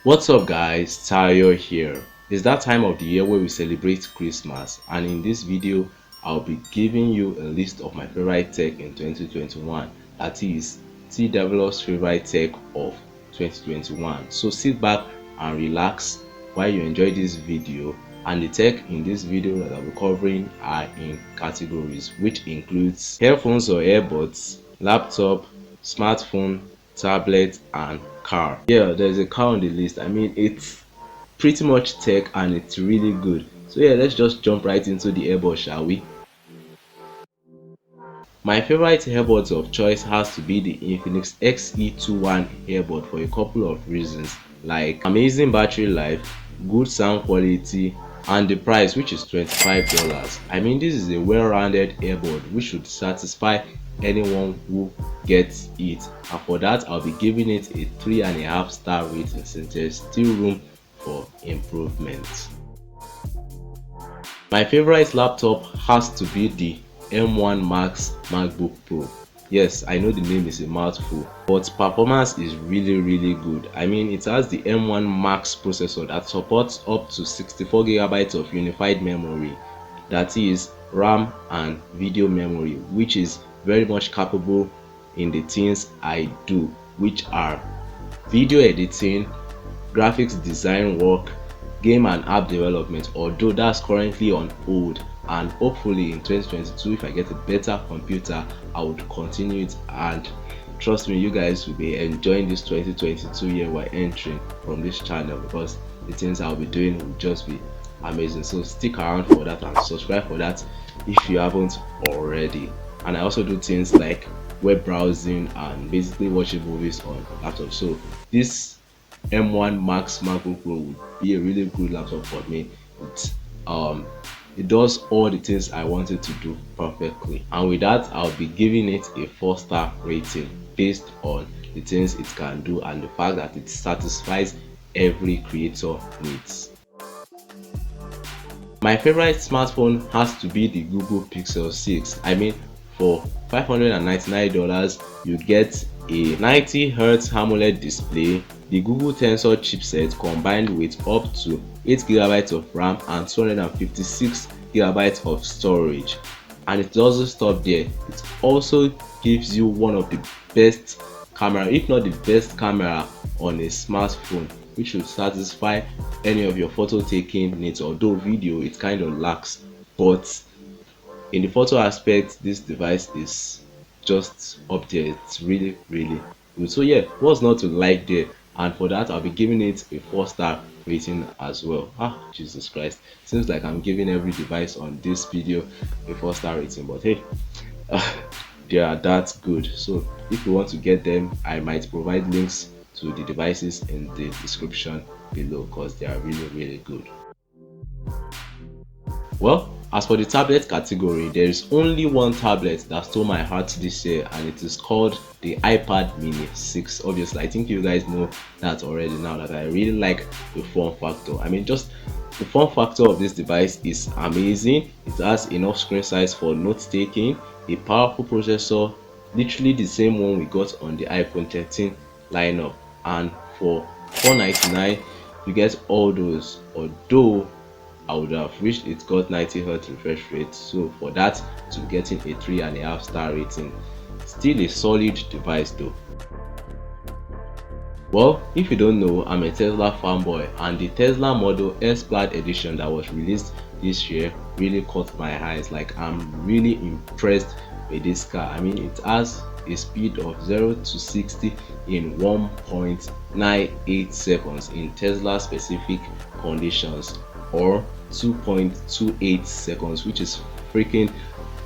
What's up guys, Tayo here. It's that time of the year where we celebrate Christmas, and in this video I'll be giving you a list of my favorite tech in 2021, that is Tdevelops Favorite Tech of 2021. So sit back and relax while you enjoy this video, and the tech in this video that I'll be covering are in categories which includes headphones or earbuds, laptop, smartphone, tablet and car. Yeah, there's a car on the list. I mean, it's pretty much tech and it's really good. So yeah, let's just jump right into the earbud, shall we? My favorite earbuds of choice has to be the Infinix XE21 earbud for a couple of reasons, like amazing battery life, good sound quality, and the price, which is $25. I mean, this is a well-rounded earbud which should satisfy anyone who gets it, and for that I'll be giving it a 3.5 star rating since there's still room for improvement. My favorite laptop has to be the M1 Max Macbook Pro. Yes, I know the name is a mouthful, but performance is really good. I mean, it has the M1 Max processor that supports up to 64GB of unified memory, that is RAM and video memory, which is very much capable in the things I do, which are video editing, graphics design work, game and app development, although that's currently on hold, and hopefully in 2022 if I get a better computer I would continue it, and trust me, you guys will be enjoying this 2022 year we're entering from this channel, because the things I'll be doing will just be amazing. So stick around for that and subscribe for that if you haven't already. And I also do things like web browsing and basically watching movies on laptop. So this M1 Max MacBook Pro would be a really good laptop for me. It does all the things I wanted to do perfectly, and with that I'll be giving it a 4-star rating based on the things it can do and the fact that it satisfies every creator needs. My favorite smartphone has to be the Google Pixel 6. I mean, for $599 you get a 90Hz AMOLED display, the Google Tensor chipset combined with up to 8GB of RAM and 256GB of storage. And it doesn't stop there, it also gives you one of the best camera, if not the best camera on a smartphone, which should satisfy any of your photo taking needs. Although video it kind of lacks, but in the photo aspect this device is just up there. It's really good. So yeah, what's not to like there? And for that I'll be giving it a 4-star rating as well. Jesus Christ, seems like I'm giving every device on this video a 4-star rating, but hey, they are that good. So if you want to get them, I might provide links to the devices in the description below, because they are really good. Well, as for the tablet category, there is only one tablet that stole my heart this year, and it is called the iPad mini 6. Obviously I think you guys know that already now, that I really like the form factor. I mean, just the form factor of this device is amazing. It has enough screen size for note taking, a powerful processor, literally the same one we got on the iPhone 13 lineup, and for $499 you get all those, although I would have wished it got 90Hz refresh rate. So for that, to getting a 3.5 star rating. Still a solid device though. Well, if you don't know, I'm a Tesla fanboy, and the Tesla Model S Plaid edition that was released this year really caught my eyes. Like, I'm really impressed with this car. I mean, it has a speed of 0 to 60 in 1.98 seconds in Tesla specific conditions, or 2.28 seconds, which is freaking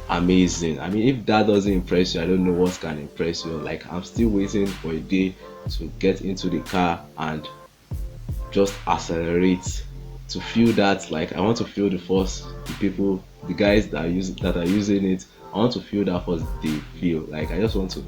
amazing. I mean, if that doesn't impress you, I don't know what can impress you. Like, I'm still waiting for a day to get into the car and just accelerate to feel that. Like, I want to feel the force the guys that are using it. I want to feel that force they feel. Like, I just want to,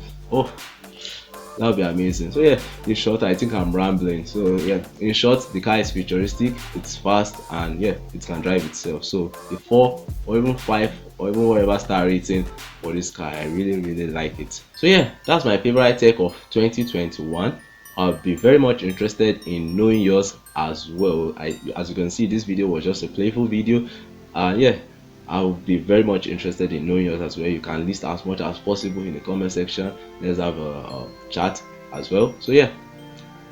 that would be amazing. So yeah, in short, I think I'm rambling. So yeah, in short, the car is futuristic, it's fast, and yeah, it can drive itself. So the 4 or even 5 or even whatever star rating for this car, I really like it. So yeah, that's my favorite tech of 2021. I'll be very much interested in knowing yours as well. As you can see, this video was just a playful video. Yeah, I'll be very much interested in knowing yours as well. You can list as much as possible in the comment section. Let's have a chat as well. So yeah,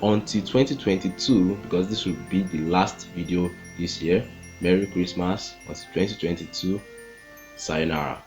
until 2022, because this will be the last video this year. Merry Christmas until 2022. Sayonara.